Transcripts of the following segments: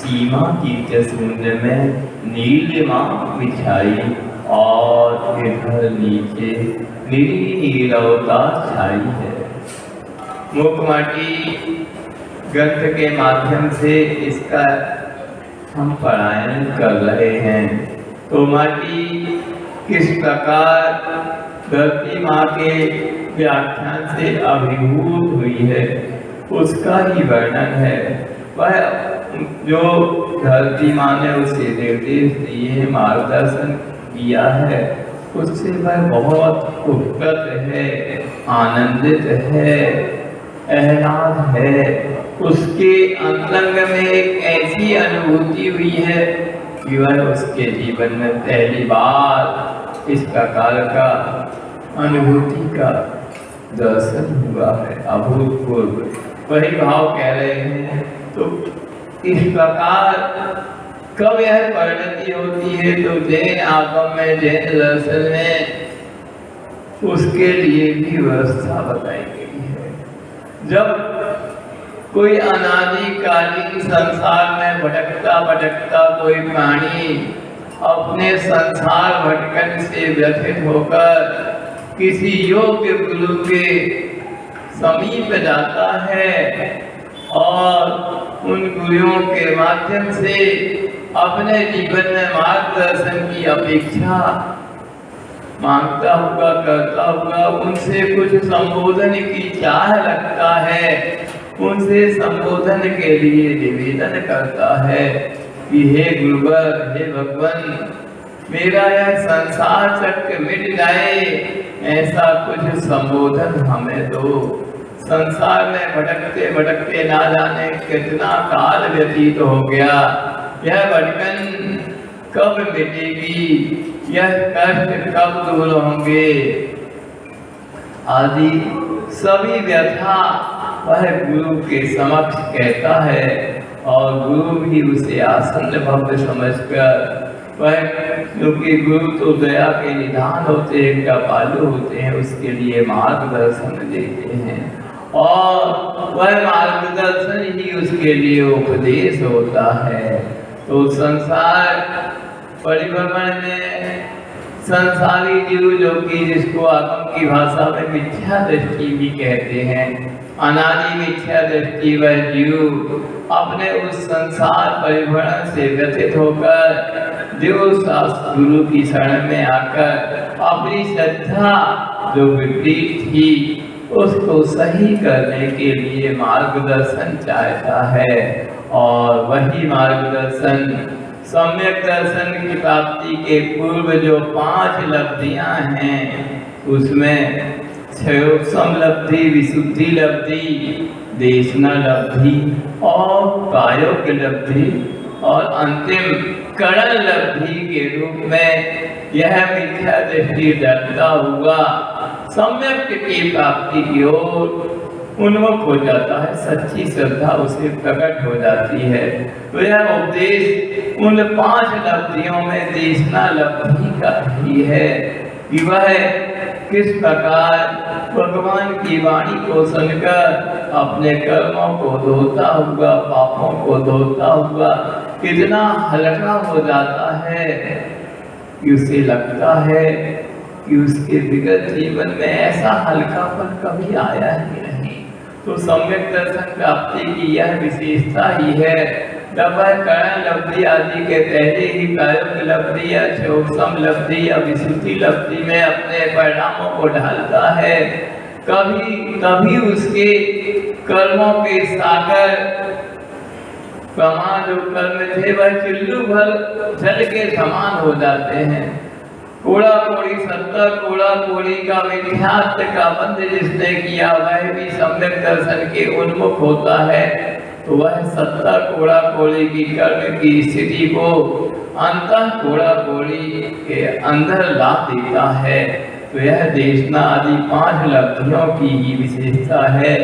सीमा की शून्य में नीलिमा बिछाई और इधर नीचे नीरवता छाई है। मुखमाटी ग्रंथ के माध्यम से इसका हम पारायण कर रहे हैं। तो माटी किस प्रकार धरती माँ के व्याख्यान से अभिभूत हुई है उसका ही वर्णन है। वह जो धरती माँ ने उसे निर्देश दिए, मार्गदर्शन किया है, उससे वह बहुत उपकृत है, आनंदित है, आह्लाद है। उसके अंतरंग में एक ऐसी अनुभूति हुई है कि वह उसके जीवन में पहली बार इस प्रकार का अनुभूति का दर्शन हुआ है, अभूतपूर्व। वही भाव कह रहे हैं। तो इस प्रकार कब यह परिणति होती है? तो जैन आगम में, जैन दर्शन में उसके लिए भी व्यवस्था बताई गई है। जब कोई अनादिकालीन संसार में भटकता कोई प्राणी अपने संसार भटकन से व्यथित होकर किसी योग्य गुरु के समीप जाता है और उन गुरुओं के माध्यम से अपने जीवन में मार्गदर्शन की अपेक्षा मांगता हुआ, करता हुआ, उनसे कुछ संबोधन की चाह रखता है, उनसे संबोधन के लिए निवेदन करता है कि हे गुरुवर, हे भगवान, मेरा यह संसार चक्र मिट जाए, ऐसा कुछ संबोधन हमें दो। संसार में भटकते भटकते ना जाने कितना काल व्यतीत हो गया, यह भटकन कब मिटेगी, यह कष्ट कब दूर होंगे आदि सभी व्यथा वह गुरु के समक्ष कहता है। और गुरु भी उसे आसन्न भव्य समझकर, वह क्योंकि गुरु तो दया के निधान होते हैं, कृपालु होते हैं, उसके लिए मार्गदर्शन देते हैं और वह मार्गदर्शन ही उसके लिए उपदेश होता है। तो संसार परिभ्रमण में संसारी जीव, जो कि जिसको आगम की भाषा में मिथ्या दृष्टि भी कहते हैं, अनादि मिथ्या दृष्टि, वह जीव अपने उस संसार परिभ्रमण से व्यथित होकर देव शास्त्र गुरु की शरण में आकर अपनी श्रद्धा जो विपरीत थी उसको सही करने के लिए मार्गदर्शन चाहता है। और वही मार्गदर्शन सम्यक दर्शन की प्राप्ति के पूर्व जो 5 लब्धियां हैं, उसमें क्षयोत्सम लब्धि, विशुद्धि लब्धि, देशना लब्धि और कायोग्य लब्धि और अंतिम करण लब्धि के रूप में यह मिथ्या दृष्टि डरता हुआ सम्यक की प्राप्ति की ओर उन्मुख हो जाता है, सच्ची श्रद्धा उसे प्रकट हो जाती है। तो यह उपदेश उन 5 लब्धियों में देशना लब्धि का ही है कि वह किस प्रकार भगवान की वाणी को सुनकर अपने कर्मों को धोता हुआ, पापों को धोता हुआ कितना हल्का हो जाता है कि उसे लगता है कि उसके विगत जीवन में ऐसा हल्कापन कभी आया ही नहीं। तो सम्यक दर्शन प्राप्ति की यह विशेषता ही है। जब वह करण लब्धि आदि के पहले ही कायोग्य लब्धि या क्षयोत्सम लब्धि या विशुद्धि लब्धि में अपने परिणामों को ढालता है, कभी उसके कर्मों के सागर प्रमाण जो कर्म थे वह चुल्लू भर जल के समान हो जाते हैं। कोड़ा कोड़ी 70 कोड़ा कोड़ी का मिथ्यात्व का बंध जिसने किया वह भी सम्यक दर्शन के उन्मुख होता है। तो वह 70 कोड़ा कोड़ी की कर्म की स्थिति को अंतः कोड़ा कोड़ी के अंदर ला देता है। तो यह देशना आदि 5 लब्धियों की ही विशेषता है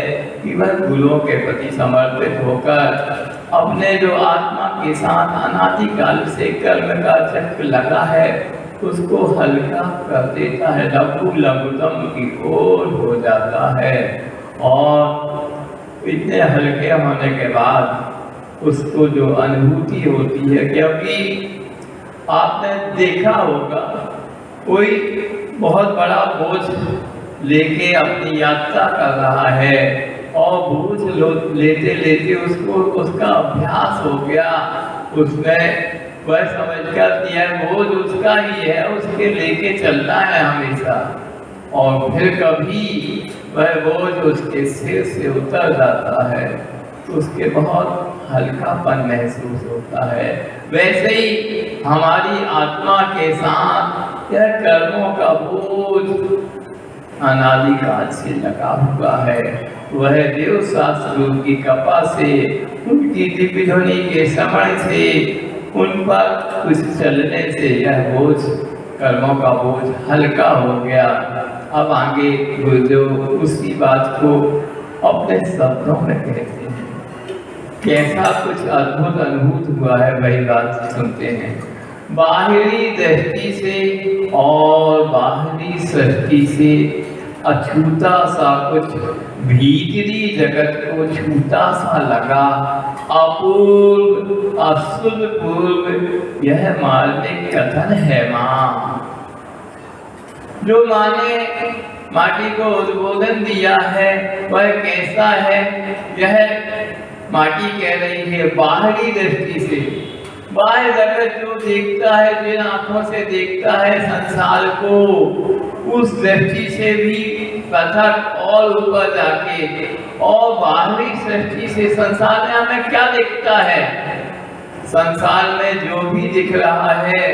कि वह गुरुओं के प्रति समर्पित होकर अपने जो आत्मा के साथ अनादिकाल से कर्म का चक्र लगा है उसको हल्का कर देता है, लघु लघुतम की ओर हो जाता है। और इतने हल्के होने के बाद उसको जो अनुभूति होती है, क्योंकि आपने देखा होगा कोई बहुत बड़ा बोझ लेके अपनी यात्रा कर रहा है और बोझ लेते लेते उसको उसका अभ्यास हो गया, उसमें वह समझकर कि यह बोझ उसका ही है, उसके लेके चलना है हमेशा, और फिर कभी वह बोझ उसके सिर से उतर जाता है तो उसके बहुत हल्कापन महसूस होता है। वैसे ही हमारी आत्मा के साथ यह कर्मों का बोझ अनादिकाल से लगा हुआ है। वह देव शास्त्रों की कृपा से, उनकी दिव्य ध्वनि के श्रवण से, उन पर कुछ चलने से यह बोझ, कर्मों का बोझ हल्का हो गया। अब आगे गुरुदेव उसी बात को अपने शब्दों में कहते हैं। कैसा कुछ अद्भुत अनुभूत हुआ है वही बात सुनते हैं। बाहरी दृष्टि से और बाहरी सृष्टि से अछूता सा कुछ भीतरी जगत को छूता सा लगा, अपूर्व अशुभ पूर्व यह मार्मिक कथन है माँ। जो माने माटी को उद्बोधन दिया है वह कैसा है, यह माटी कह रही है बाहरी दृष्टि से। बाह्य जगत जो देखता है, जिन आंखों से देखता है संसार को, उस दृष्टि से भी पृथक और ऊपर जाके, और बाहरी दृष्टि से संसार में हमें क्या दिखता है, संसार में जो भी दिख रहा है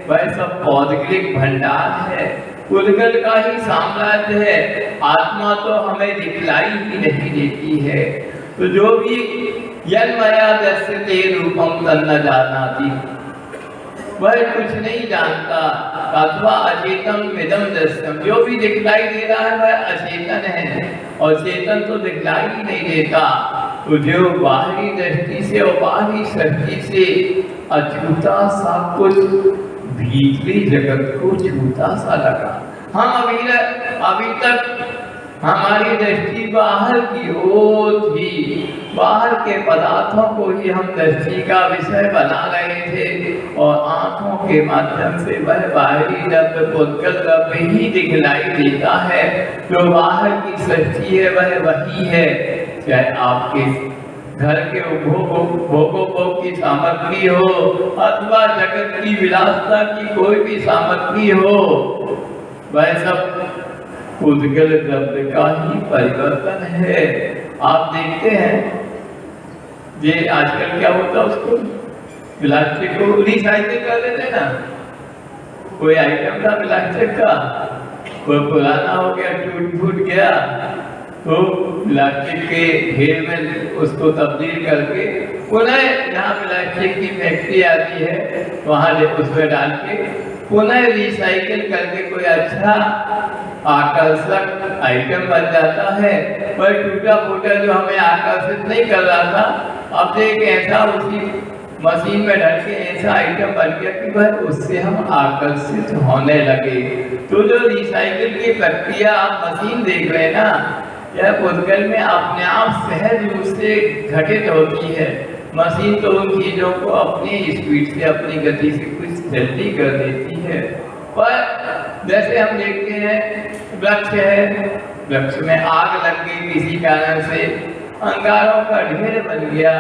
वह सब पौद्गलिक भंडार है, उद्गल का ही साम्राज्य है। आत्मा तो हमें दिखलाई ही नहीं देती है। तो जो भी यन्मया दृश्यते रूपम तन्न जानाति, वह कुछ नहीं जानता। अथवा अचेतन विदम दृश्यम, जो भी दिखलाई दे रहा है वह अचेतन है, और चेतन तो दिखलाई ही नहीं देता। तो जो बाहरी दृष्टि से और बाहरी सृष्टि से अछूता सा कुछ भीतरी जगत को छूता सा लगा। हम अभी तक हमारी दृष्टि बाहर की ओर थी, बाहर के पदार्थों को ही हम दृष्टि का विषय बना रहे थे, और आंखों के माध्यम से वह बाहरी द्रव्य पुद्गल द्रव्य ही दिखलाई देता है। जो बाहर की सृष्टि है वह वही है, चाहे आपके घर के भोगों की सामग्री हो अथवा जगत की विलासता की कोई भी सामग्री हो, वह सब उद्गल द्रव्य का ही परिवर्तन है। आप देखते हैं ये आजकल क्या होता है, उसको प्लास्टिक को रिसाइकिल कर देते हैं ना। कोई आइटम था प्लास्टिक का, कोई पुराना हो गया, टूट फूट गया, तो प्लास्टिक के ढेर में उसको तब्दील करके पुनः जहाँ प्लास्टिक की फैक्ट्री आती है वहाँ उसमें डाल के पुनः रिसाइकिल करके कोई अच्छा आकर्षक आइटम बन जाता है। पर टूटा फूटा जो हमें आकर्षित नहीं कर रहा था, अब एक ऐसा उसी मशीन में डाल के ऐसा आइटम बन गया कि वह उससे हम आकर्षित होने लगे। तो जो रिसाइकिल की प्रक्रिया आप मशीन देख रहे हैं ना, यह उद्गल में अपने आप सहज रूप से घटित होती है। मशीन तो उन चीज़ों को अपनी स्पीड से, अपनी गति से कुछ जल्दी कर देती है। पर जैसे हम देखते हैं वृक्ष है, वृक्ष में आग लग गई किसी कारण से, अंगारों का ढेर बन गया,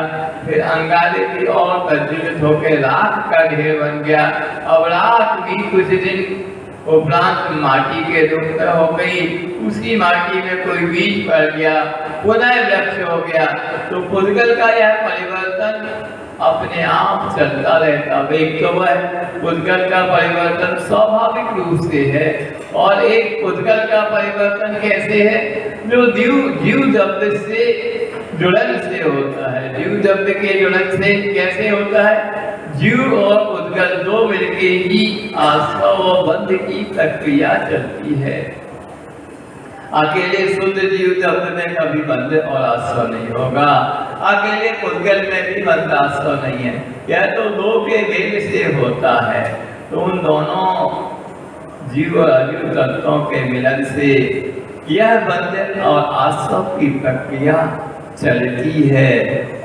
फिर अंगारे भी और प्रज्वलित होकर राख का ढेर बन गया। अब राख भी कुछ दिन उपरांत माटी के रूप में हो गई, उसी माटी में कोई बीज पड़ गया, पुनः वृक्ष हो गया। तो पुद्गल का यह परिवर्तन अपने आप चलता रहता। एक तो वह पुद्गल का परिवर्तन स्वाभाविक रूप से है, और एक पुद्गल का परिवर्तन कैसे है, जो जीव द्रव्य से जुड़न से होता है। जीव द्रव्य के जुड़न से कैसे होता है, जीव और पुद्गल दो मिलके ही आश्रव और बंध की प्रक्रिया चलती है। अकेले शुद्ध जीव द्रव्य में कभी बंध और आश्रव नहीं होगा, अकेले पुद्गल में भी बंध आश्रव नहीं है। यह तो दो के मेल से होता है। तो उन दोनों जीव और अजीव तत्वों के मिलन से यह बंधन और आश्रव की प्रक्रिया चलती है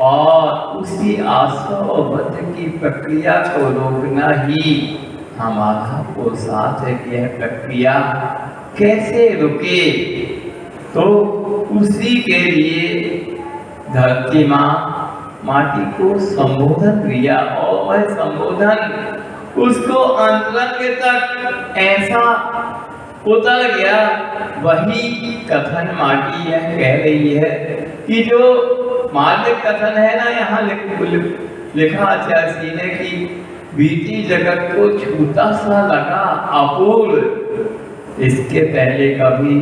और उसी आसवबद्ध की प्रक्रिया को रोकना ही हमारा पुरुषार्थ है कि यह प्रक्रिया कैसे रुके। तो उसी के लिए धरती माँ माटी को संबोधन किया और वह संबोधन उसको अंतरंग तक ऐसा उतर गया। वही कथन माटी यह कह रही है कि जो मार्मिक कथन है ना, यहाँ लिखा आचार्य ने कि बीती जगत को छूता सा लगा अपूर्व, इसके पहले कभी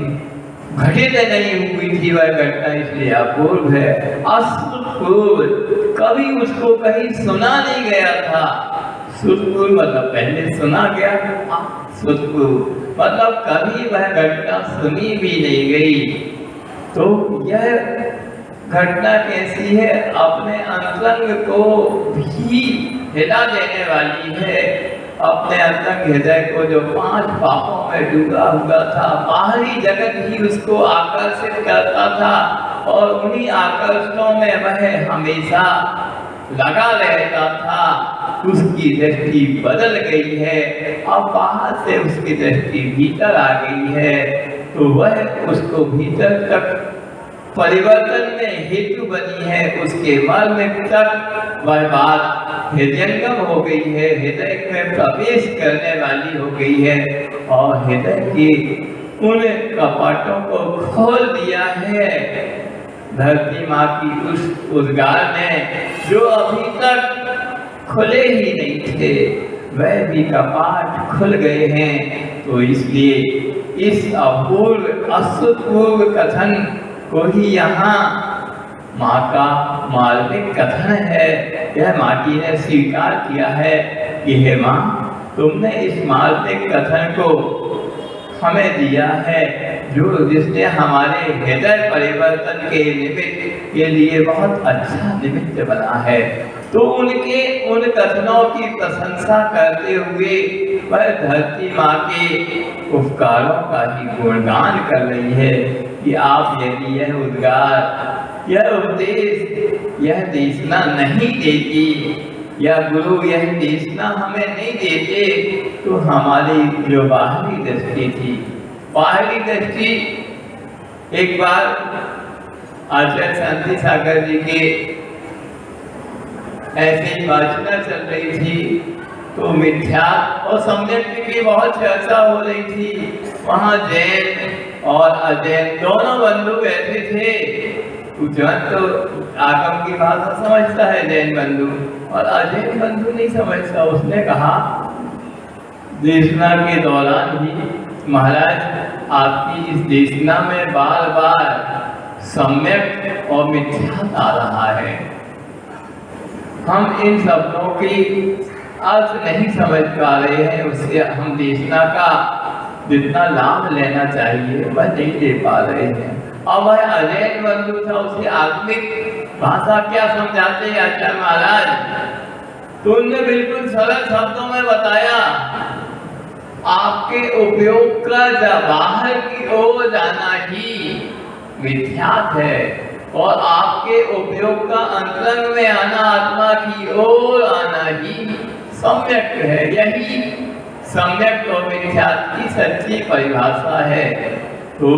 घटित नहीं हुई थी वह घटना, इसलिए अपूर्व है। अश्रुतपूर्व, कभी उसको कहीं सुना नहीं गया था। श्रुतपूर्व मतलब पहले सुना गया, श्रुतपूर्व मतलब कभी वह घटना सुनी भी नहीं गई। तो यह घटना कैसी है, अपने अंतरंग को भी हिला देने वाली है। अपने अंतरंग हृदय को जो 5 पापों में डूबा हुआ था, बाहरी जगत ही उसको आकर्षित करता था और उन्हीं आकर्षणों में वह हमेशा लगा रहता था। उसकी दृष्टि बदल गई है, अब बाहर से उसकी दृष्टि भीतर आ गई है, तो वह उसको भीतर तक परिवर्तन में हेतु बनी है। उसके मर्म तक वह बात हृदयंगम हो गई है, हृदय में प्रवेश करने वाली हो गई है और हृदय के उन कपाटों को खोल दिया है धरती माँ की उस उद्गार ने, जो अभी तक खुले ही नहीं थे, वह भी कपाट खुल गए हैं। तो इसलिए इस अपूर्व अश्रुतपूर्व कथन को ही यहाँ माँ का मार्मिक कथन है। यह माटी ने स्वीकार किया है कि हे माँ, तुमने इस मार्मिक कथन को हमें दिया है, जो जिसने हमारे हृदय परिवर्तन के निमित्त के लिए बहुत अच्छा निमित्त बना है। तो उनके उन कथनों की प्रशंसा करते हुए वह धरती माँ के उपकारों का ही गुणगान कर रही है कि आप यदि यह उद्गार, यह उपदेश, यह देशना नहीं देती, या गुरु यह देशना हमें नहीं देते, तो हमारी जो बाहरी दृष्टि थी, बाहरी दृष्टि एक बार आचार्य शांति सागर जी के ऐसे ही वाचना चल रही थी, तो मिथ्या और सम्यक की बहुत चर्चा हो रही थी। वहाँ जैन और अजैन दोनों बंधु बैठे थे। जैन तो आगम की भाषा समझता है, जैन बंधु, और अजैन बंधु नहीं समझता। उसने कहा देशना के दौरान ही, महाराज आपकी इस देशना में बार बार सम्यक और मिथ्या आ रहा है, हम इन शब्दों की अर्थ नहीं समझ पा रहे हैं, उससे हम देशना का जितना लाभ लेना चाहिए वह नहीं ले पा रहे हैं। और वह अजैन बंधु था, उसे आत्मिक भाषा क्या समझाते हैं आचार्य महाराज, तो उन्होंने बिल्कुल सरल शब्दों में बताया, आपके उपयोग का बाहर की ओर जाना ही मिथ्यात है और आपके उपयोग का अंतरंग में आना, आत्मा की ओर आना ही सम्यक है। यही सम्यक और मिथ्यात की सच्ची परिभाषा है। तो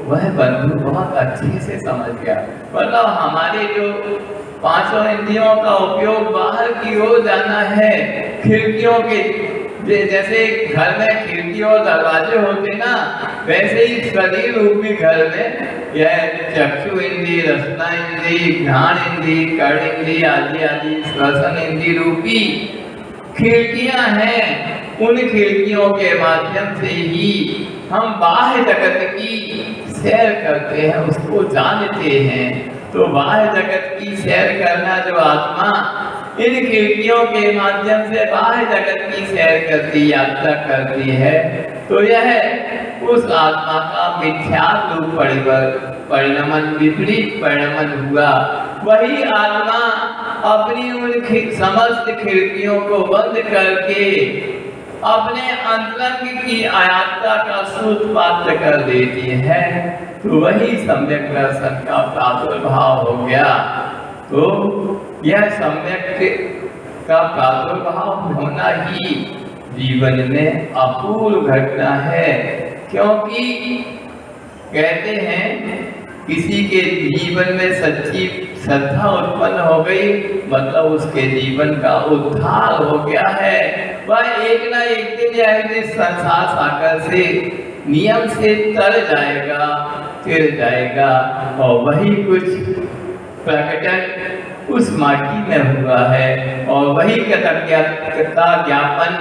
वह बंधु बहुत अच्छे से समझ गया। मतलब हमारे जो 5 इंद्रियों का उपयोग बाहर की ओर जाना है, खिड़कियों के जैसे घर में खिड़की और दरवाजे होते ना, वैसे ही शरीर रूपी घर में यह चक्षु इंद्री, रसना इंद्री, घ्राण इंद्री, कर्ण इंद्री आदि आदि श्वसन इंद्री रूपी खिड़कियां हैं। उन खिड़कियों के माध्यम से ही हम बाह्य जगत की सैर करते हैं, उसको जानते हैं। तो बाह्य जगत की सैर करना जो आत्मा इन खिड़कियों के माध्यम से बाह्य जगत की सैर करती, यात्रा करती है, तो यह उस आत्मा का मिथ्यात्व रूप परिणमन, विपरीत परिणमन हुआ। वही आत्मा अपनी उन समस्त खिड़कियों को बंद करके अपने अंतरंग की यात्रा का सूत्रपात कर देती है। तो वही सम्यक दर्शन का प्रादुर्भाव हो गया। तो यह सम्यक का प्रादुर्भाव होना ही जीवन में अपूर्व घटना है। क्योंकि कहते हैं किसी के जीवन में सच्ची श्रद्धा उत्पन्न हो गई मतलब उसके जीवन का उद्धार हो गया है। वह एक ना एक दिन यह संसार सागर से नियम से तर जाएगा, फिर जाएगा और वही कुछ प्रकटन उस माटी में हुआ है और वही कृतज्ञता ज्ञापन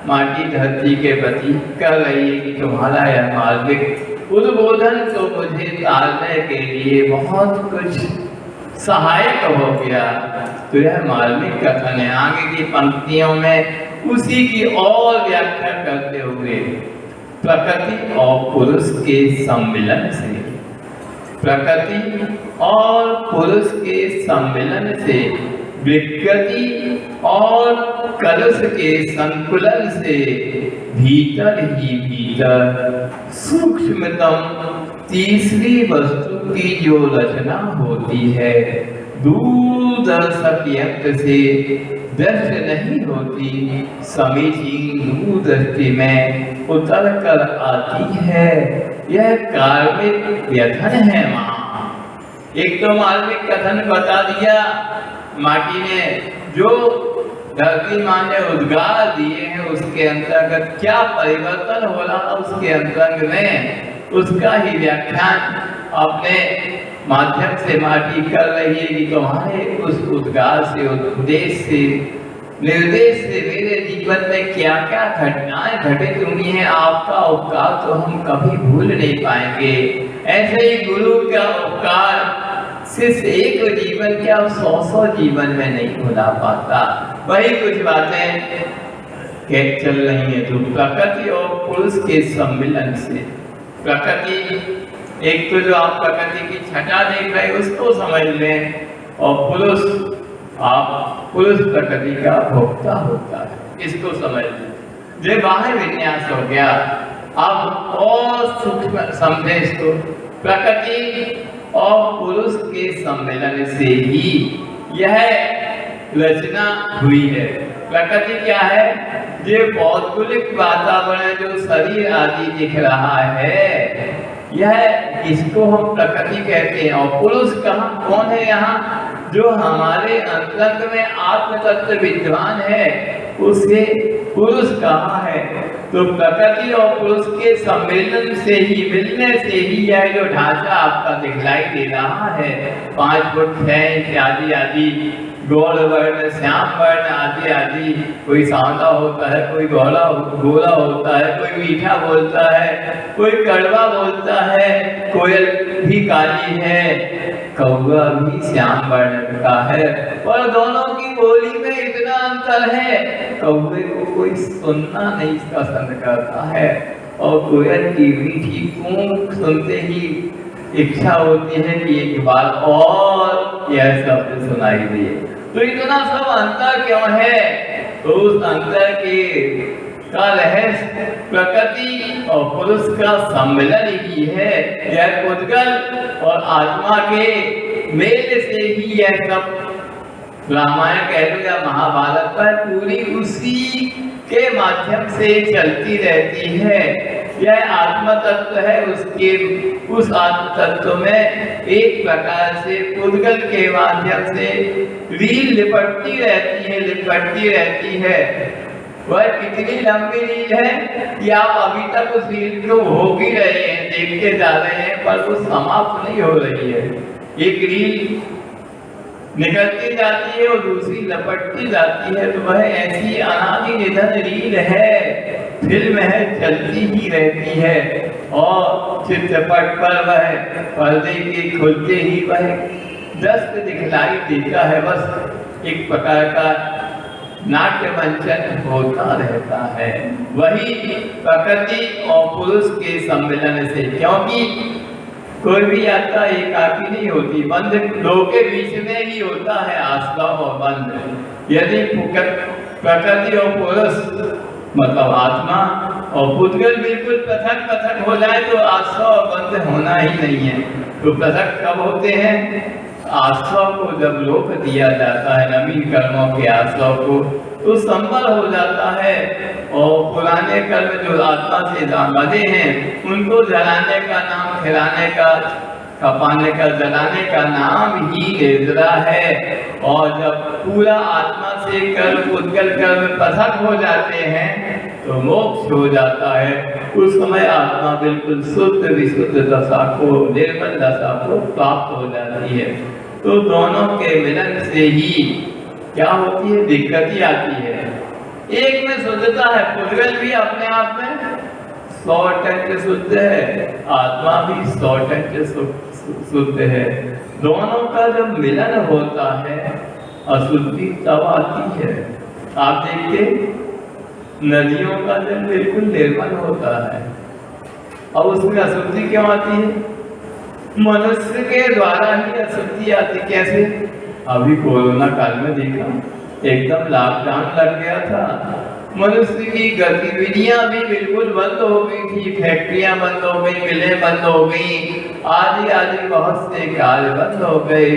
माटी धरती के प्रति कर रही है कि तुम्हारा यह मार्मिक उद्बोधन तो मुझे टालने के लिए बहुत कुछ सहायक हो गया। तो यह मार्मिक कथन है। आगे की पंक्तियों में उसी की और व्याख्या करते हुए प्रकृति और पुरुष के सम्मिलन से, प्रकृति और पुरुष के सम्मिलन से, विकृति और कलश के संकुलन से भीतर ही भीतर सूक्ष्मतम तीसरी वस्तु की जो रचना होती है दूरदर्शक यंत्र से दृष्ट नहीं होती, समीचीन दूरदृष्टि में उतर कर आती है। यह कार्मिक व्यथन है माँ। एक तो मार्मिक कथन बता दिया माटी ने जो धरती माँ ने उद्गार दिए हैं उसके अंतर्गत क्या परिवर्तन हो रहा उसके अंतरंग में उसका ही व्याख्यान अपने माध्यम से माटी कर रही है कि तुम्हारे उस उद्गार से उपदेश से निर्देश से मेरे जीवन में क्या क्या घटनाएं घटित हुई हैं। आपका उपकार तो हम कभी भूल नहीं पाएंगे। ऐसे ही गुरु का उपकार सिर्फ एक जीवन क्या 100 जीवन में नहीं भुला पाता। वही कुछ बातें चल रही है। तो प्रकृति और पुरुष के सम्मिलन से, प्रकृति एक तो जो आप प्रकृति की छटा देख रहे उसको समझ लें और पुरुष आप पुरुष प्रकृति का भोक्ता होता है इसको समझ लें। जो बाह्य विन्यास हो गया अब और सूक्ष्म समझे इसको। प्रकृति और पुरुष के सम्मेलन से ही यह रचना हुई है। प्रकृति क्या है? ये भौगोलिक वातावरण जो शरीर आदि दिख रहा है यह इसको हम प्रकृति कहते हैं। और पुरुष कहाँ कौन है? यहाँ जो हमारे अंतरंग में आत्म तत्व विद्वान है उसे पुरुष कहाँ है? तो प्रकृति और पुरुष के सम्मेलन से ही मिलने से ही यह जो ढांचा आपका दिखलाई दे रहा है 5 फुट 6 इंच आदि आदि गौड़ वर्ण श्याम वर्ण आदि आदि, कोई सांवला होता है, कोई गोरा होता है, कोई मीठा बोलता है, कोई कड़वा बोलता है, कोयल भी काली है, कौवा भी श्याम वर्ण का है। और दोनों की बोली में इतना अंतर है कौवे को कोई सुनना नहीं पसंद करता है और कोयल की मीठी कूक सुनते ही इच्छा होती है कि एक बार और यह शब्द सुनाई दे। तो इतना सब अंतर क्यों है? तो उस अंतर के का रहस्य प्रकृति और पुरुष का सम्मिलन ही है। यह उद्गल और आत्मा के मेल से ही यह सब रामायण कह लो या महाभारत पर पूरी उसी के माध्यम से चलती रहती है। यह आत्म तत्व है, उसके उस आत्म तत्व में एक प्रकार से उद्गल के माध्यम से रील लिपटती रहती है। वह कितनी लंबी रील है कि आप अभी तक उस रील को भोग ही रहे हैं, देखते जा रहे हैं, पर वो समाप्त नहीं हो रही है। एक रील निकलती जाती है और दूसरी लपटती जाती है। तो वह ऐसी अनादि निधन रील है, फिल्म है, चलती ही रहती है। और चित्रपट पर वह पर्दे के खुलते ही वह दृश्य दिखलाई देता है। बस एक प्रकार का नाट्य मंचन होता रहता है। वही प्रकृति और पुरुष के सम्मिलन से, क्योंकि कोई भी यात्रा एकाकी नहीं होती, बंध दो के बीच में ही होता है आश्रम और बंध। यदि प्रकृति और पुरुष मतलब आत्मा और पुद्गल बिल्कुल पृथक पृथक हो जाए तो आश्रव बंद होना ही नहीं है। तो पृथक कब होते हैं? आश्रव को जब रोक दिया जाता है, नवीन कर्मों के आश्रव को, तो संबल हो जाता है और पुराने कर्म जो आत्मा से बंधे हैं उनको जलाने का नाम, खिलाने का, खपाने का, जलाने का नाम ही निद्रा है। और जब पूरा आत्मा से कर्म, पुद्गल कर्म पृथक हो जाते हैं तो मोक्ष हो जाता है। उस समय आत्मा बिल्कुल शुद्ध विशुद्ध दशा को, निर्मल दशा को प्राप्त हो जाती है। तो दोनों के मिलन से ही क्या होती है? दिक्कत आती है। एक में शुद्धता है, पुद्गल भी अपने आप में 100% शुद्ध है, आत्मा भी 100% शुद्ध है। दोनों का जब मिलन होता है अशुद्धि तब आती है। आप देखते नदियों का जल बिल्कुल निर्मल होता है और उसमें अशुद्धि क्यों आती है? मनुष्य के द्वारा ही अशुद्धि आती। कैसे? अभी कोरोना काल में देखा, एकदम लॉकडाउन लग गया था, मनुष्य की गतिविधियां भी बिल्कुल बंद हो गई थी, फैक्ट्रियां बंद हो गई, मिलें बंद हो गई, आदि आदि बहुत से कार्य बंद हो गए।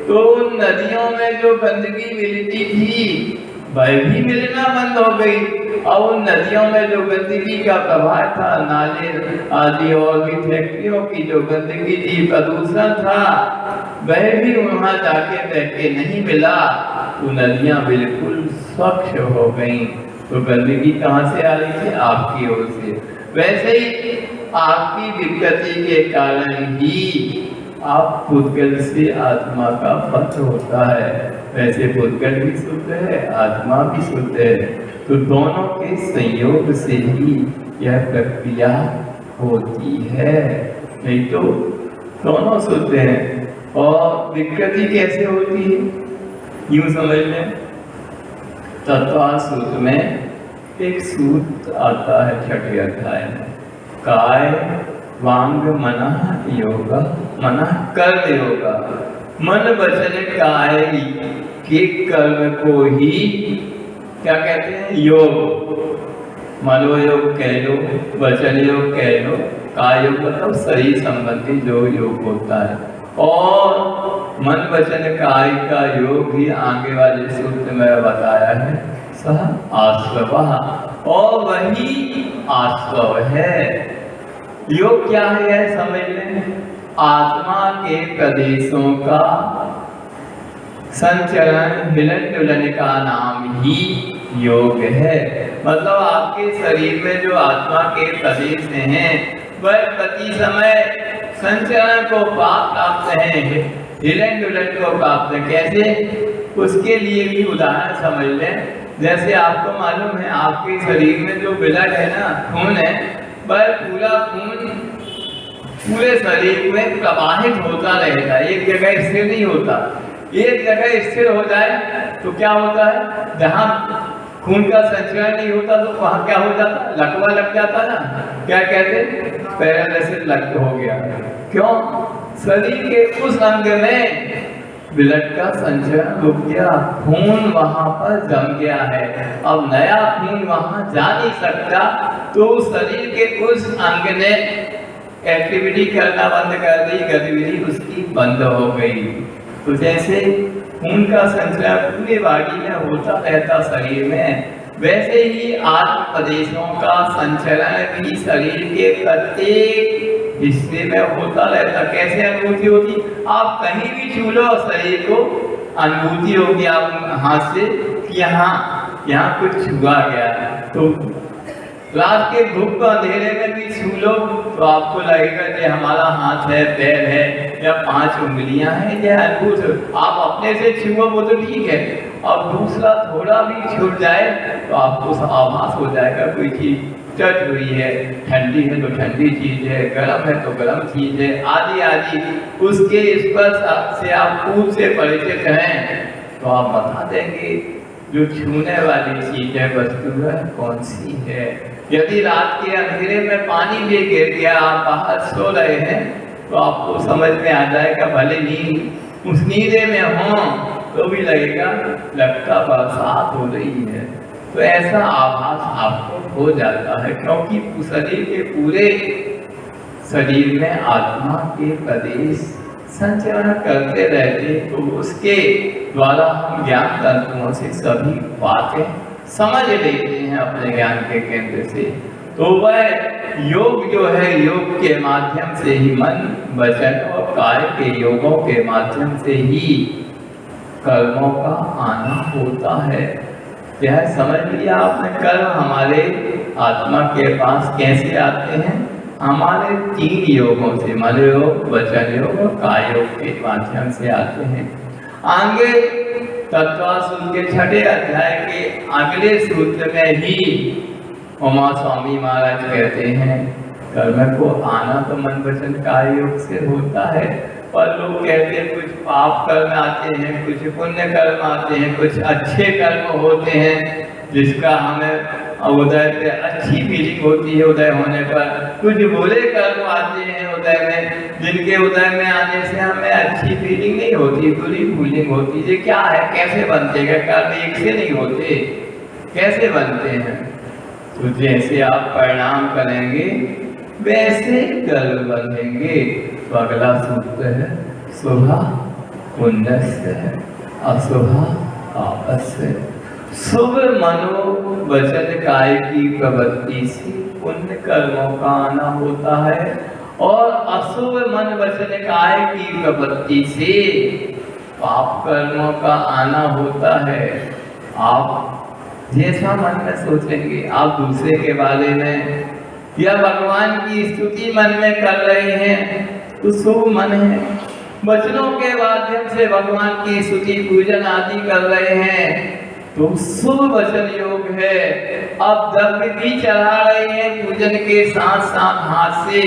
तो उन नदियों में जो गंदगी मिलती थी वह भी मिलना बंद हो गई और उन नदियों में जो गंदगी का प्रभाव था, नाले आदि और भी फैक्ट्रियों की जो गंदगी थी, प्रदूषण था, वह भी वहां जाके बह के नहीं मिला, तो नदियां बिल्कुल स्वच्छ हो गईं। तो गंदगी कहाँ से आ रही थी? आपकी ओर से। वैसे ही आपकी विकृति के कारण ही आप पुद्गल से आत्मा का पथ होता है। वैसे पुद्गल भी शुद्ध है, आत्मा भी शुद्ध है। तो दोनों के संयोग से ही यह प्रक्रिया होती है, नहीं तो दोनों शुद्ध हैं। और विकृति कैसे होती है? यूं समझ लें, तत्व सूत्र में एक सूत्र आता है 6ठे अध्याय में, काय वांग मनः योग, मनः कर्म योगा। मन वचन काय के कर्म को ही क्या कहते हैं? योग। मनोयोग कह लो, वचन योग कह लो, काय योग मतलब शरीर संबंधी जो योग होता है। और मन वचन काय का योग ही आगे वाले सूत्र में बताया है, सह आश्रव, और वही आश्रव है। योग क्या है यह समझ लें। आत्मा के प्रदेशों का संचरण, हिलन डुलन का नाम ही योग है। मतलब आपके शरीर में जो आत्मा के प्रदेश हैं वह प्रति समय संचरण को प्राप्त हैं, हिलन डुलन को प्राप्त है। कैसे? उसके लिए भी उदाहरण समझ लें। जैसे आपको मालूम है आपके शरीर में जो ब्लड है ना, खून है, वह पूरा खून पूरे शरीर में प्रवाहित होता रहेगा, एक जगह स्थिर नहीं होता। एक जगह स्थिर हो जाए तो क्या होता है? जहाँ खून का संचरण नहीं होता तो वहाँ क्या हो जाता? लकवा लग जाता ना, क्या कहते? पैरालिसिस लग हो गया। क्यों? शरीर के उस अंग में ब्लड का संचरण रुक गया, खून वहां पर जम गया है, अब नया खून वहां जा नहीं सकता, तो शरीर के उस अंग ने एक्टिविटी करना बंद कर दी, गतिविधि उसकी बंद हो गई। तो जैसे खून का संचरण पूरे बॉडी में होता रहता शरीर में, वैसे ही आत्म प्रदेशों का संचरण भी शरीर के प्रत्येक हिस्से में होता रहता। कैसे अनुभूति होती? आप कहीं भी छू लो शरीर को, अनुभूति होगी आप हाथ से कि यहाँ कुछ छुआ गया। तो रात के धूप अंधेरे में भी छू लो तो आपको लगेगा कि हमारा हाथ है, पैर है या 5 उंगलियां हैं, यह अनुभूत। आप अपने से छुओ वो तो ठीक है, और दूसरा थोड़ा भी छूट जाए तो आपको आभास हो जाएगा कोई चीज टच हुई है, ठंडी है तो ठंडी चीज है, गर्म है तो गर्म चीज है, आदि आदि। उसके स्पर्श से आप खूब से परिचित हैं तो आप बता देंगे जो छूने वाली चीज है, वस्तु है, कौन सी है। यदि रात के अंधेरे में पानी भी गिर गया, आप बाहर सो रहे हैं, तो आपको समझ में आ जाएगा, भले नींद उस नींदे में हो तो भी लगेगा लगता बरसात हो रही है। तो ऐसा आभास आपको हो जाता है, क्योंकि शरीर के पूरे शरीर में आत्मा के प्रदेश संचरण करते रहते, तो उसके द्वारा हम ज्ञान तत्वों से सभी बातें समझ लेते हैं अपने ज्ञान के केंद्र से। तो वह योग जो है, योग के माध्यम से ही मन वचन और काय के योगों के माध्यम से ही कर्मों का आना होता है। यह समझ लिया आपने। कर्म हमारे आत्मा के पास कैसे आते हैं? हमारे 3 योगों से, मन योग, वचन योग और काय योग के माध्यम से आते हैं। आगे तत्वासूत्र के 6ठे अध्याय के अगले सूत्र में ही उमा स्वामी महाराज कहते हैं कर्म को आना तो मन वचन काय योग से होता है, पर लोग कहते हैं कुछ पाप कर्म आते हैं, कुछ पुण्य कर्म आते हैं, कुछ अच्छे कर्म होते हैं जिसका हमें उदय पे अच्छी फीलिंग होती है उदय होने पर, कुछ बुरे कर्म आते हैं उदय में जिनके उदय में आने से हमें अच्छी फीलिंग नहीं होती, बुरी फीलिंग होती है। क्या है, कैसे बनते हैं कर्म? एक से नहीं होते, कैसे बनते हैं? तो जैसे आप परिणाम करेंगे वैसे कर्म बनेंगे। तो अगला सूत्र है शुभ पुण्यस्य अशुभ पापस्य। शुभ मनो वचन काय की प्रवृत्ति से पुण्य कर्मों का आना होता है, और अशुभ मन वचन काय की प्रवृत्ति से पाप कर्मों का आना होता है। आप जैसा मन में सोचेंगे, आप दूसरे के बारे में या भगवान की स्तुति मन में कर रहे हैं तो शुभ मन है। वचनों के माध्यम से भगवान की स्तुति पूजन आदि कर रहे हैं तो शुभ वचन योग है। अब द्रव्य भी चढ़ा रहे हैं पूजन के साथ साथ हाथ से,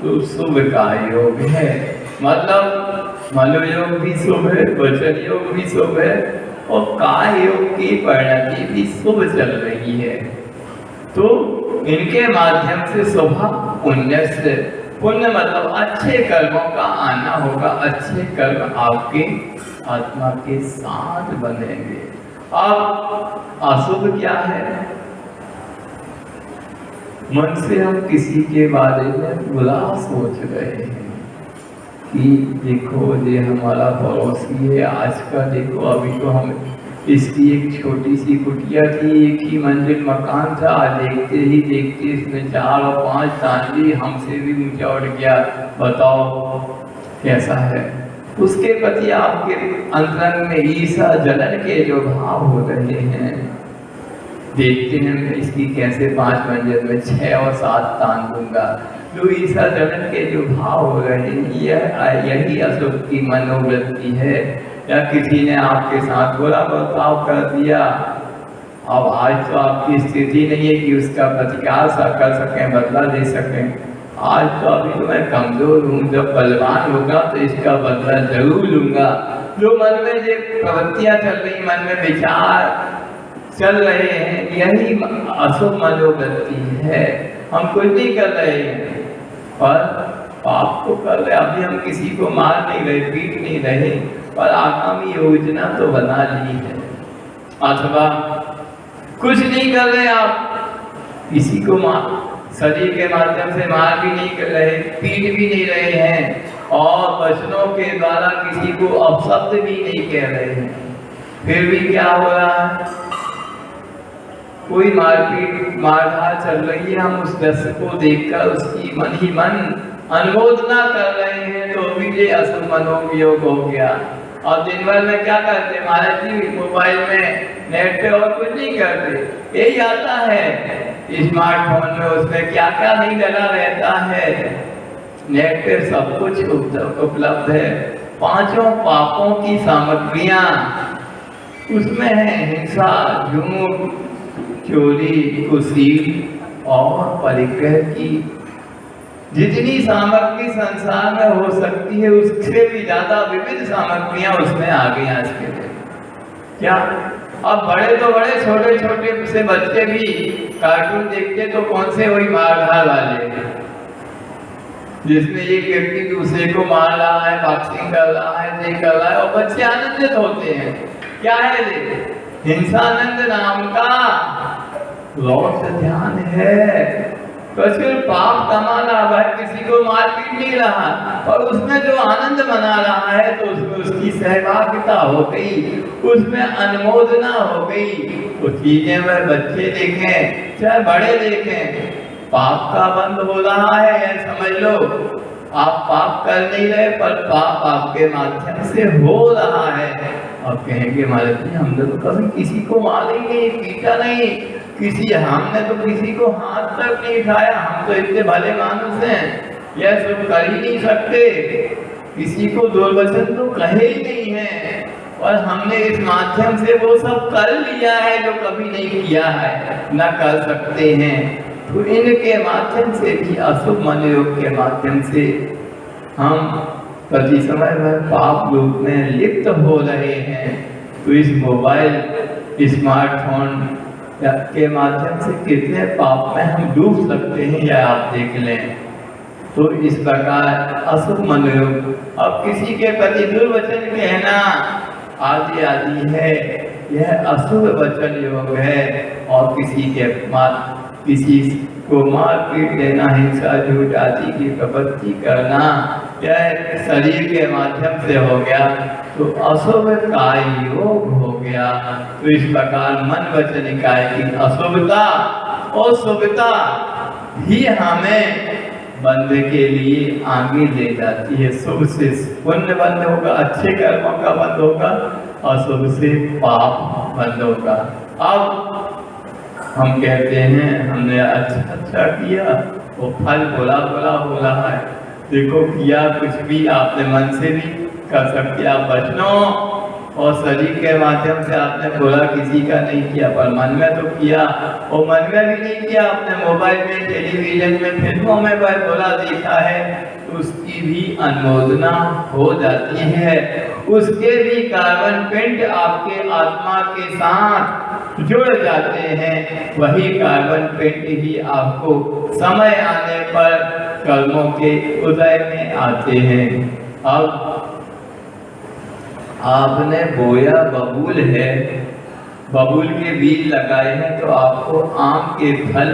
तो शुभ का योग है। मतलब मनोयोग भी शुभ है, वचन योग भी शुभ है, और काय योग की परिणति भी शुभ चल रही है। तो इनके माध्यम से शुभ पुण्य से, पुण्य मतलब अच्छे कर्मों का आना होगा, अच्छे कर्म आपके आत्मा के साथ बनेंगे। अब अशुभ क्या है? मन से हम किसी के बारे में बुरा सोच रहे हैं कि देखो ये हमारा पड़ोसी है, आज का देखो, अभी तो हम इसकी एक छोटी सी कुटिया थी, एक ही मंजिल मकान था, देखते ही देखते इसमें 4 और 5 तांजी हमसे भी ऊंचा उठ गया। बताओ कैसा है? उसके प्रति आपके अंतरंग में ईर्ष्या जलन के जो भाव हो रहे हैं, देखते हैं इसकी कैसे 5 मंजिल में 6 और 7 तान दूंगा, जो ईर्ष्या जलन के जो भाव हो रहे हैं, यही अशुभ की मनोवृत्ति है। या किसी ने आपके साथ बुरा बर्ताव कर दिया, अब आज तो आपकी स्थिति नहीं है कि उसका प्रतिकार कर सकें, बदला दे सकें। आज तो अभी तो मैं कमजोर हूँ, जब बलवान होगा तो इसका बदला जरूर लूंगा। जो मन में ये प्रवृत्तियां चल रही, मन में विचार चल रहे हैं, यही अशुभ मनोवृत्ति है। हम कुछ नहीं कर रहे हैं पर पाप को कर रहे। अभी हम किसी को मार नहीं रहे, पीट नहीं रहे, पर आगामी योजना तो बना ली है। अथवा कुछ नहीं कर रहे, आप किसी को शरीर के माध्यम से मार भी नहीं कर रहे, पीट भी नहीं रहे हैं, और वचनों के द्वारा किसी को अपशब्द भी नहीं कह रहे हैं, फिर भी क्या हो रहा है? कोई मारपीट मारधार चल रही है, हम उस दृश्य को देखकर उसकी मन ही मन अनुमोदना कर रहे हैं, तो भी ये अशुभ मनोयोग हो गया। और दिन भर में क्या करते? महाराज जी मोबाइल में नेट पे और कुछ नहीं करते, यही आता है स्मार्टफोन में, उसमें क्या क्या नहीं डला रहता है। नेट पे सब कुछ उपलब्ध है। 5 पापों की सामग्रियां उसमें है, हिंसा, झूठ, चोरी, कुशील और परिग्रह की जितनी सामग्री संसार में हो सकती है उससे भी ज्यादा विविध सामग्रियां उसमें आ गई आज के दिन। क्या अब बड़े तो बड़े, छोटे छोटे से बच्चे भी कार्टून देखते तो कौन से वही मारधार वाले, जिसमें एक व्यक्ति दूसरे को मार रहा है, बॉक्सिंग कर रहा है, ये कर रहा है, और बच्चे आनंदित होते हैं। क्या है ये? हिंसानंद नाम का बहुत ध्यान है। तो सिर्फ पाप कमा रहा है, किसी को मार पीट नहीं रहा, और उसमें जो आनंद मना रहा है तो उसमें उसकी सहभागिता हो गई, उसमें अनुमोदना हो गई। तो चीजें वह बच्चे देखें चाहे बड़े देखें, पाप का बंद हो रहा है, यह समझ लो। आप पाप कर नहीं रहे पर पाप आपके माध्यम से हो रहा है। अब कहेंगे महाराज जी हमने तो कभी किसी को मारा ही नहीं, पीटा नहीं, किसी हमने तो किसी को हाथ तक नहीं उठाया, हम तो इतने भले मानुस हैं, यह सब कर ही नहीं सकते, किसी को दुर्वचन तो कहे ही नहीं है, और हमने इस माध्यम से वो सब कर लिया है जो कभी नहीं किया है, न कर सकते हैं। तो इनके माध्यम से भी, अशुभ मनोयोग के माध्यम से हम प्रति समय में पाप रूप में लिप्त हो रहे हैं। तो इस मोबाइल स्मार्टफोन के माध्यम से कितने पाप में हम डूब सकते हैं यह आप देख लें। तो इस प्रकार अशुभ मनोयोग, अब किसी के प्रति दुर्वचन कहना आदि आदि है, यह अशुभ वचन योग है। और किसी को मार पीट देना, हिंसा झूठ आदि की प्रवृत्ति करना, यह शरीर के माध्यम से हो गया तो अशुभ काय योग हो गया। तो इस प्रकार मन वचन निकाय की अशुभता और शुभता ही हमें बंध के लिए आगे ले जाती है। शुभ से पुण्य बंद होगा, अच्छे कर्मों का बंद होगा, अशुभ से पाप बंद होगा। अब हम कहते हैं हमने अच्छा किया, वो फल बोला हो रहा है। देखो किया कुछ भी आपने मन से भी कर सकते, आप वचनों और शरीर के माध्यम से आपने बोला, किसी का नहीं किया, पर मन में तो किया, और मन में भी नहीं किया, आपने मोबाइल में, टेलीविजन में, फिल्मों में वह बोला देखा है, तो उसकी भी अनुमोदना हो जाती है। उसके भी कार्बन पिंड आपके आत्मा के साथ जुड़ जाते हैं, वही कार्बन पिंड ही आपको समय आने पर कर्मों के उदय में आते हैं। अब आपने बोया बबूल है, बबूल के बीज लगाए हैं, तो आपको आम के फल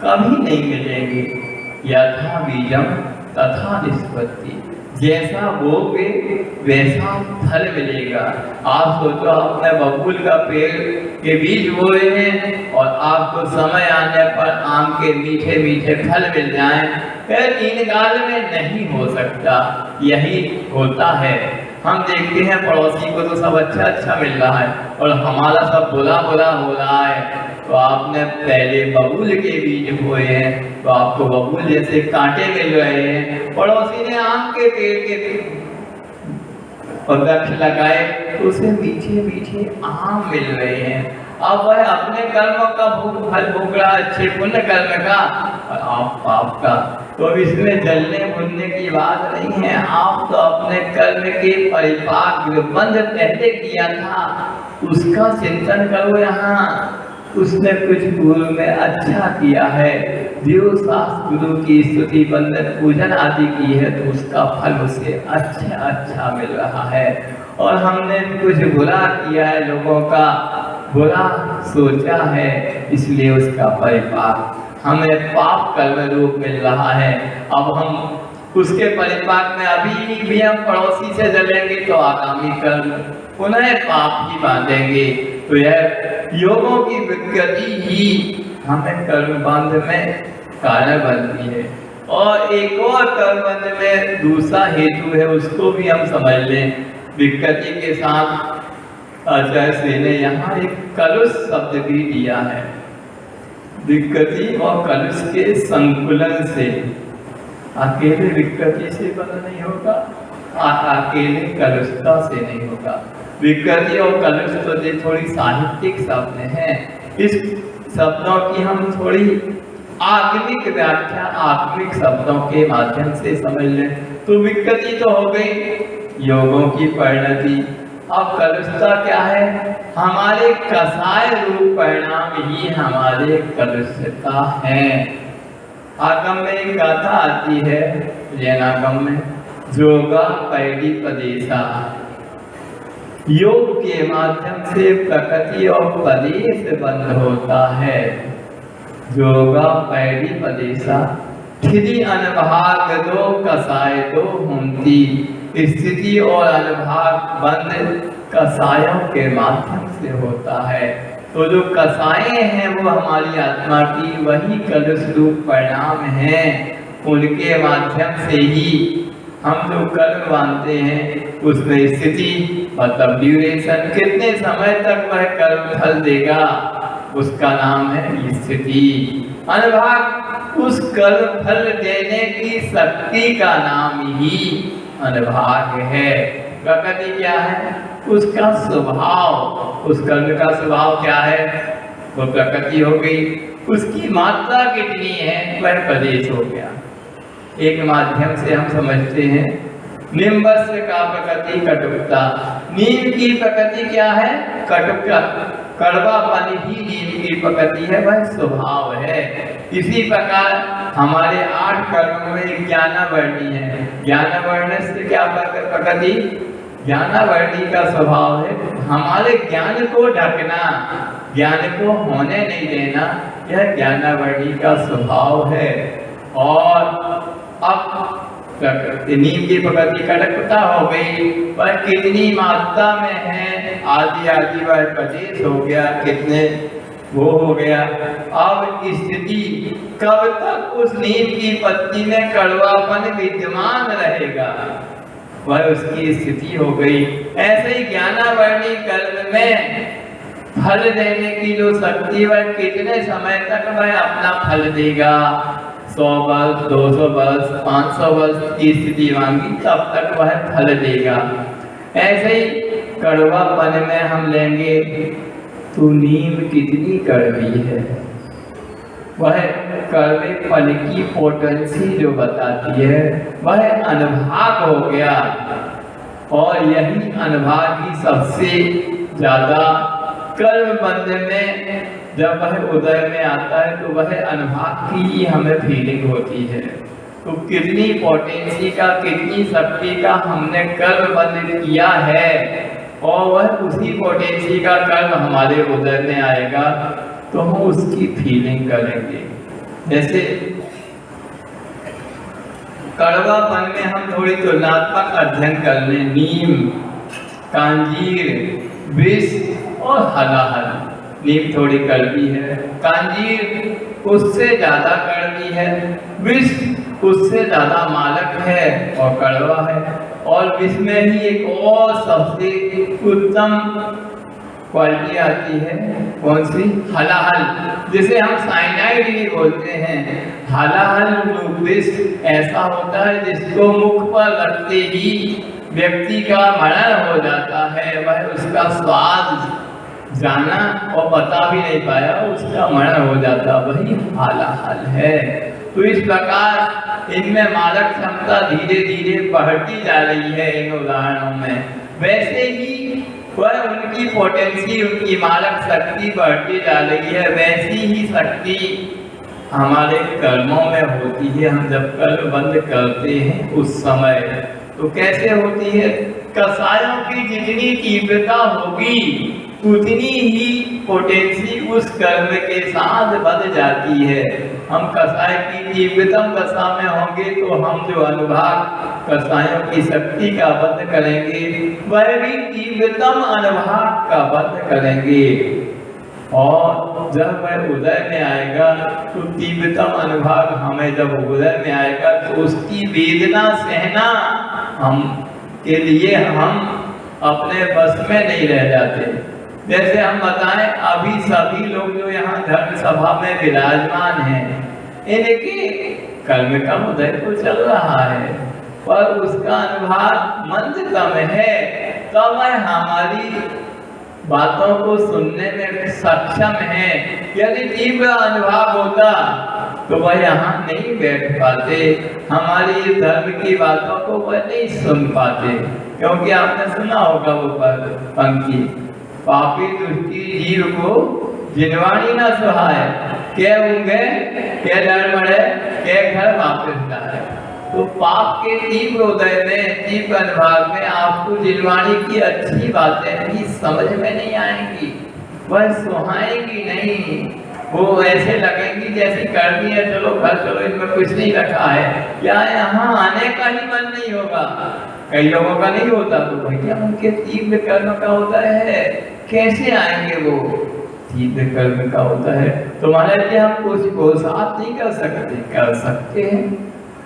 कभी नहीं मिलेंगे। यथा बीजम तथा निष्पत्ति, जैसा बोगे वैसा फल मिलेगा। आप सोचो आपने बबूल का पेड़ के बीज बोए हैं और आपको समय आने पर आम के मीठे मीठे फल मिल जाएं, फिर 3 गाल में नहीं हो सकता। यही होता है, हम देखते हैं पड़ोसी को तो सब अच्छा मिल रहा है और हमारा सब बुरा हो रहा है। तो आपने पहले बबूल के बीज बोए हैं तो आपको बबूल जैसे कांटे मिल रहे हैं, पड़ोसी ने आम के पेड़ के वृक्ष लगाए तो उसे मीठे मीठे आम मिल रहे हैं। अब वह अपने कर्म का फल भोग रहा, अच्छे पुण्य कर्म का, और आप पाप का। तो इसमें जलने भुनने की बात नहीं है। आप तो अपने कर्म के परिपाक बंध पहले किया था, उसका चिंतन करो। यहाँ उसने कुछ पूर्व में अच्छा किया है, देव शास्त्र गुरु की स्तुति बंदन पूजन आदि की है, तो उसका फल उसे अच्छा मिल रहा है। और हमने कुछ बुरा किया है, लोगों का बुरा सोचा है, इसलिए उसका परिपाक हमें पाप कर्म रूप मिल रहा है। अब हम उसके परिपाक में अभी भी हम पड़ोसी से जलेंगे तो आगामी कर्म पुनः पाप ही बांधेंगे। तो यह योगों की विकृति ही हमें कर्म बंध में कारण बनती है। और एक और कर्म बंध में दूसरा हेतु है, उसको भी हम समझ लें। विकृति के साथ आचार्य श्री ने यहाँ एक कलुष शब्द भी दिया है। विकृति और कलुष के संकुलन से, अकेले विकृति से बंध नहीं होगा, अकेले कलुषता से नहीं होगा। विकृति और कलुष तो थोड़ी साहित्यिक शब्द हैं, इस शब्दों की हम थोड़ी आत्मिक व्याख्या आत्मिक शब्दों के माध्यम से समझ लें। तो विकृति तो हो गई योगों की परिणति। अब कलुषता क्या है? हमारे कसाय रूप परिणाम ही हमारे कलुषता है। आगम में एक गाथा आती है, जैनागम में, योगा पैडी पदेशा, योग के माध्यम से प्रकृति और प्रदेश बंद होता है। जोगा पैरी पदेशा ठिदी अनभाग दो कसाय दो होती। स्थिति और अनभाग बंद कसायों के माध्यम से होता है। तो जो कसाएं हैं वो हमारी आत्मा की वही कलुष रूप परिणाम हैं, उनके माध्यम से ही हम जो कर्म मानते हैं उसमें स्थिति मतलब ड्यूरेशन, कितने समय तक वह कर्म फल देगा उसका नाम है स्थिति। अनभाग उस कर्म फल देने की शक्ति का नाम ही अनभाग है। प्रकृति क्या है? उसका स्वभाव, उस कर्म का स्वभाव क्या है? वो प्रकृति हो गई। उसकी मात्रा कितनी है वह प्रदेश हो गया। एक माध्यम से हम समझते हैं निम्बस का प्रकृति कटुकता। नीम की प्रकृति क्या है? कटुका, कड़वापन ही नीम की प्रकृति है, वह स्वभाव है। इसी प्रकार हमारे 8 कर्मों में ज्ञानावर्णी है। ज्ञानावर्ण से क्या प्रकृति? ज्ञानावर्णी का स्वभाव है हमारे ज्ञान को ढकना, ज्ञान को होने नहीं देना, यह ज्ञानावर्णी का स्वभाव है। और अब नीम की प्रकृति कटुकता हो गई, वह कितनी मात्रा में है आदि आदि वह प्रदेश हो गया, कितने वो हो गया। अब स्थिति कब तक उस नीम की पत्ती में कड़वापन विद्यमान रहेगा वह उसकी स्थिति हो गई। ऐसे ही ज्ञानावर्णी कर्म में फल देने की जो शक्ति वह कितने समय तक वह अपना फल देगा। 100 वर्ष, 200 वर्ष, 500 वर्ष की स्थिति मांगी तब तक वह फल देगा। ऐसे ही कड़वापन में हम लेंगे तो नीम कितनी कड़वी है, वह कड़वे फल की पोटेंसी जो बताती है वह अनभाग हो गया। और यही अनभाग ही सबसे ज्यादा कर्म बंध में जब वह उदय में आता है तो वह अनभाग की ही हमें फीलिंग होती है। तो कितनी पोटेंसी का, कितनी शक्ति का हमने कर्म बंध किया है और वह उसी पोटेंसी का कर्म हमारे उदय में आएगा तो हम उसकी फीलिंग करेंगे। जैसे कड़वापन में हम थोड़ी तुलनात्मक अध्ययन कर लें, नीम, कांजीर, विष और हलाहल। नीम थोड़ी कड़वी है, कांजीर उससे ज्यादा कड़वी है, विष उससे ज्यादा मालक है और कड़वा है। और विष में ही एक और सबसे उत्तम क्वालिटी आती है, कौन सी? हलाहल, जिसे हम साइनाइड भी बोलते हैं। हलाहल विष ऐसा होता है जिसको मुख पर रखते ही व्यक्ति का मरण हो जाता है, वह उसका स्वाद जाना और बता भी नहीं पाया, उसका मरण हो जाता, वही हलाहल है। तो इस प्रकार इनमें मालक क्षमता धीरे धीरे बढ़ती जा रही है इन उदाहरणों में। वैसे ही वह उनकी पोटेंसी, उनकी मालक शक्ति बढ़ती जा रही है, वैसी ही शक्ति हमारे कर्मों में होती है। हम जब कर्म बंद करते हैं उस समय तो कैसे होती है? कसायों की जितनी तीव्रता होगी उतनी ही पोटेंसी उस कर्म के साथ बढ़ जाती है। हम कसाय की तीव्रतम दशा में होंगे तो हम जो अनुभाग कसायों की शक्ति का बंद करेंगे वह भी तीव्रतम अनुभाग का बंद करेंगे। और जब वह उदय में आएगा तो तीव्रतम अनुभाग हमें जब उदय में आएगा तो उसकी वेदना सहना हम के लिए हम अपने बस में नहीं रह जाते। जैसे हम बताएं, अभी सभी लोग जो यहाँ धर्म सभा में विराजमान हैं, इनके कर्म का उदय तो चल रहा है पर उसका अनुभाग मंदतम है, तब वह हमारी बातों को सुनने में सक्षम है। यदि तीव्र अनुभाग होता तो वह यहाँ नहीं बैठ पाते, हमारी धर्म की बातों को वह नहीं सुन पाते। क्योंकि आपने सुना होगा वो पंक्ति, पापी दुष्टी जीव को जिनवाणी न सुहाए, के होंगे के डर मरे के घर वापस जाए। तो पाप के तीव्र उदय में, तीव्र अनुभाग में आपको जिनवाणी की अच्छी बातें भी समझ में नहीं आएंगी, वह सुहाएंगी नहीं, वो ऐसे लगेंगी जैसे कर दिया चलो घर चलो, इनमें कुछ नहीं रखा है, क्या यहाँ आने का ही मन नहीं होगा। कई लोगों का नहीं होता, तो भैया उनके तीव्र कर्म का होता है, कैसे आएंगे वो, तीव्र कर्म का होता है। तो महाराज जी हम कुछ पुरुषार्थ नहीं कर सकते हैं।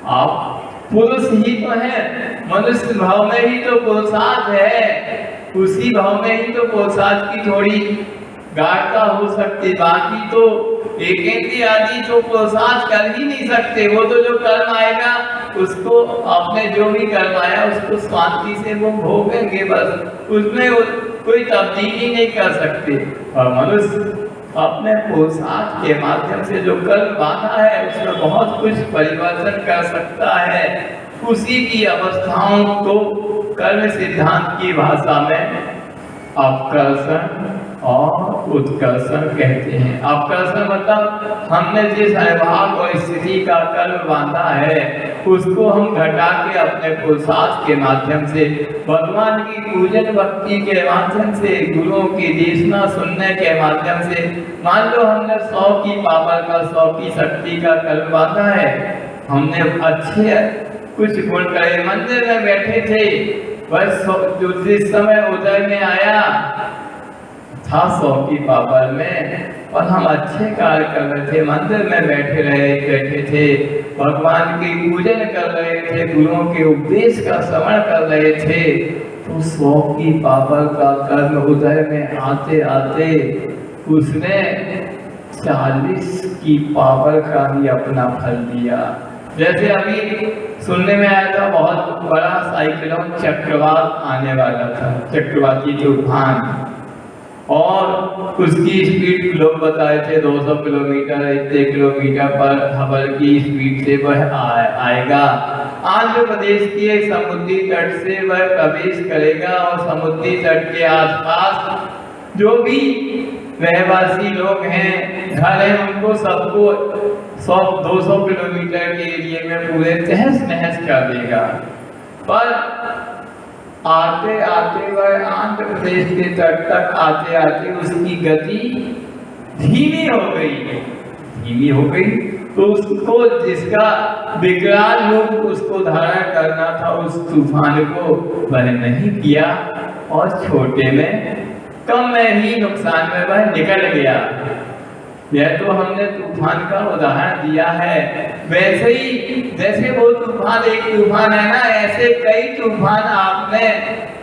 आप पुरुष ही तो है, मनुष्य भाव में ही तो पुरुषार्थ है, उसी भाव में ही तो पुरुषार्थ की थोड़ी गाढ़ता हो सकती, बाकी तो एकेंद्रिय आदि तो पुरुषार्थ कर ही नहीं सकते। वो तो जो कर्म आएगा उसको, आपने जो भी कर्म आया उसको शांति से वो भोगेंगे, बस उसमें कोई तब्दीली नहीं कर सकते। और मनुष्य अपने पुरुषार्थ के माध्यम से जो कर्म बांधा है उसमें बहुत कुछ परिवर्तन कर सकता है। उसी की अवस्थाओं को कर्म सिद्धांत की भाषा में अपकर्षण और उत्कर्षण कहते हैं। अपकर्षण मतलब हमने जिस विभाग और स्थिति का कर्म बांधा है उसको हम घटा के अपने पुरुषार्थ के माध्यम से, भगवान की पूजन भक्ति के माध्यम से, गुरुओं की देशना सुनने के माध्यम से, मान लो हमने 100 की पावर का 100 की शक्ति का कर्म बांधा है, हमने अच्छे कुछ गुण करे, मंदिर में बैठे थे, बस जिस समय उदय में आया था 100 की पावर में, और हम अच्छे कार्य कर रहे थे, मंदिर में बैठे थे, भगवान की पूजन कर रहे थे, गुरुओं के उपदेश का श्रवण कर रहे थे, तो 100 की पावर का कर्म उदय में आते आते उसने 40 की पावर का ही अपना फल दिया। जैसे अभी सुनने में आया था बहुत बड़ा साइक्लोन चक्रवात आने वाला था, चक्रवाती तूफान, और उसकी स्पीड लोग बताए थे 200 किलोमीटर, इतने किलोमीटर पर हवा की स्पीड से वह आएगा। आंध्र प्रदेश के समुद्री तट से वह प्रवेश करेगा और समुद्री तट के आसपास जो भी रहवासी लोग हैं, घर हैं, उनको सबको 100-200 किलोमीटर के एरिए में पूरे तहस नहस कर देगा। पर आते आते वह आंध्र प्रदेश के तट तक आते आते उसकी गति धीमी हो गई, तो उसको जिसका विकराल रूप उसको धारण करना था उस तूफान को वह नहीं किया, और छोटे में कम में ही नुकसान में वह निकल गया। यह तो हमने तूफान का उदाहरण दिया है। वैसे ही जैसे वो तूफान एक तूफान है ना, ऐसे कई तूफान आपने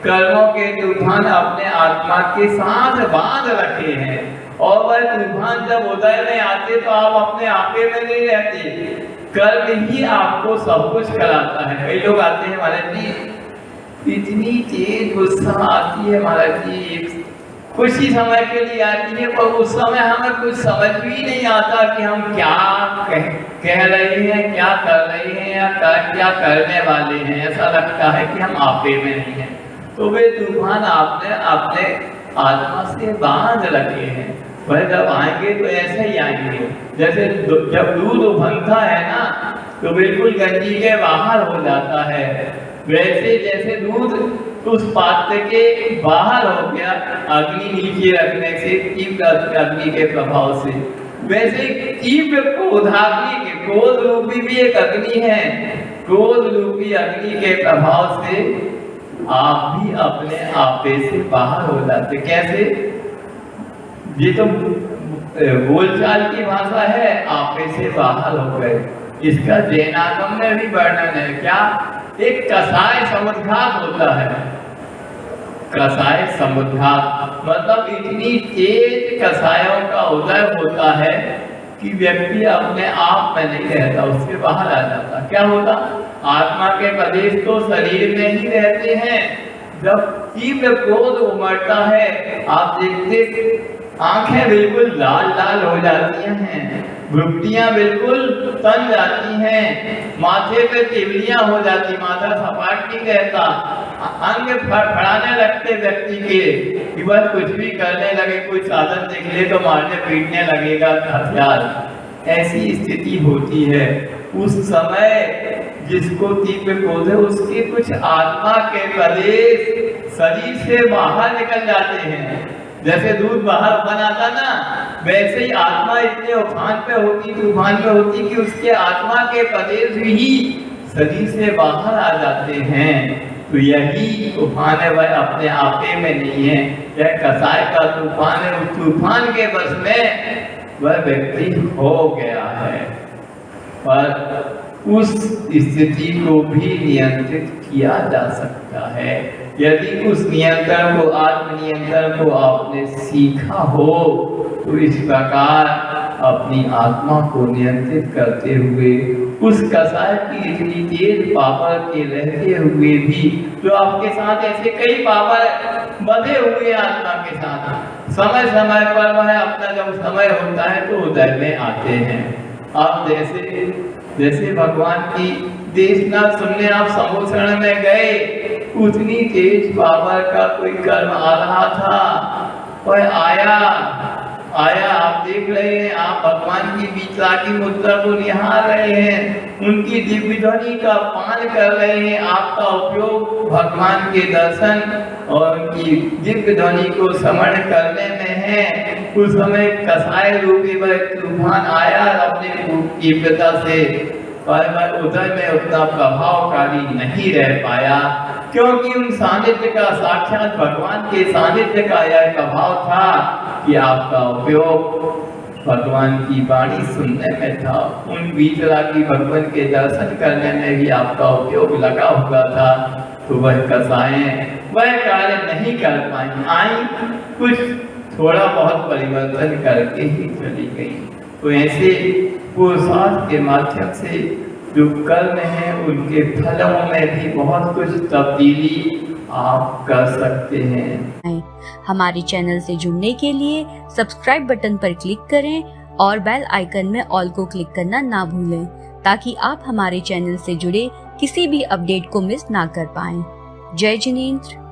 कर्मों के तूफान अपने आत्मा के साथ बांध रखे हैं, और वह तूफान जब उदय में आते तो आप अपने आपे में नहीं रहते, कर्म ही आपको सब कुछ कराता है। कई लोग आते हैं महाराज जी, इतनी तेज गुस्सा आती है महाराज जी, कुछ ही समय के लिए आती है, पर उस समय हमें कुछ समझ भी नहीं आता कि हम क्या कह रहे हैं, क्या कर रहे हैं, या क्या करने वाले हैं। ऐसा लगता है कि हम आपे में नहीं हैं। तो वे तूफान आपने अपने आत्मा से बांध रखे हैं, वह जब आएंगे तो ऐसे ही आएंगे। जैसे जब दूध उफनता है ना, तो बिल्कुल गंजी के बाहर हो जाता है, वैसे जैसे दूध उस पात्र के बाहर हो गया अग्नि नीचे रखने से, तीव्र अग्नि के प्रभाव से, वैसे तीव्र क्रोधाग्नि के, क्रोध रूपी भी एक अग्नि है, क्रोध रूपी अग्नि के प्रभाव से आप भी अपने आपे से बाहर हो जाते। कैसे? ये तो बोलचाल की भाषा है, आपे से बाहर हो गए। इसका जैनागम में भी वर्णन है। क्या? एक कसाय समुद्घात होता है। कसाय समुद्घात मतलब इतनी तेज कसायों का उदय होता है कि व्यक्ति अपने आप में नहीं रहता, उसके बाहर आ जाता। क्या होता? आत्मा के प्रदेश तो शरीर में ही रहते हैं। जब तीव्र क्रोध उमड़ता है, आप देखते आंखें बिल्कुल लाल लाल हो जाती हैं, भ्रुकुटियां बिल्कुल तन जाती हैं, माथे पे तिवलियां हो जाती, माथा सपाट नहीं रहता, अंग फड़फड़ाने लगते व्यक्ति के कि वह कुछ भी करने लगे, कोई साधन देख ले तो मारने पीटने लगेगा हथियार। ऐसी स्थिति होती है। उस समय जिसको तीव्र क्रोध है, उसके कुछ आत्मा के प्रदेश शरीर से बाहर निकल जाते हैं। जैसे दूध बाहर बनाता ना, वैसे ही आत्मा इतने उफान पे होती, तूफान में होती कि उसके आत्मा के प्रदेश ही शरीर से बाहर आ जाते हैं। तो यही तूफान है, वह अपने आपे में नहीं है। यह कसाय का तूफान है, उस तूफान के बस में वह व्यक्ति हो गया है। पर उस स्थिति को भी नियंत्रित किया जा सकता है यदि उस नियंत्रण को, आत्मनियंत्रण को आपने सीखा हो। तो इस प्रकार अपनी आत्मा को नियंत्रित करते हुए उस कसाय की इतनी तेज पावर के रहते हुए भी, जो आपके साथ ऐसे कई पावर बंधे हुए आत्मा के साथ, समय समय पर वह अपना जब समय होता है तो उदय में आते हैं। आप जैसे भगवान की देश न सुनने आप सम्मोचन में गए, उतनी तेज पावर का कोई कर्म आ रहा था, वह आया आप देख रहे हैं, आप भगवान की बीचा की मुद्रा को निहार रहे हैं, उनकी दिव्य ध्वनि का पान कर रहे हैं। आपका उपयोग भगवान के दर्शन और उनकी दिव्य ध्वनि को स्मरण करने में है। उस समय कसाय रूपी वह तूफान आया अपने तीव्रता से, पर वह उदय में उतना प्रभावकारी नहीं रह पाया, क्योंकि उन सानिध्य का, साक्षात भगवान के सानिध्य का यह प्रभाव था कि आपका उपयोग भगवान की वाणी सुनने में था, उन बीतरा की भगवान के दर्शन करने में भी आपका उपयोग लगा हुआ था। तो वह कसाएं वह कार्य नहीं कर पाई, आई कुछ थोड़ा बहुत परिवर्तन करके ही चली गई। तो ऐसे पुरुषार्थ के माध्यम से जो कर्म है, उनके फलों में भी बहुत कुछ तब्दीली आप कर सकते हैं। हमारे चैनल से जुड़ने के लिए सब्सक्राइब बटन पर क्लिक करें और बेल आइकन में ऑल को क्लिक करना ना भूलें, ताकि आप हमारे चैनल से जुड़े किसी भी अपडेट को मिस ना कर पाएं। जय जिनेंद्र।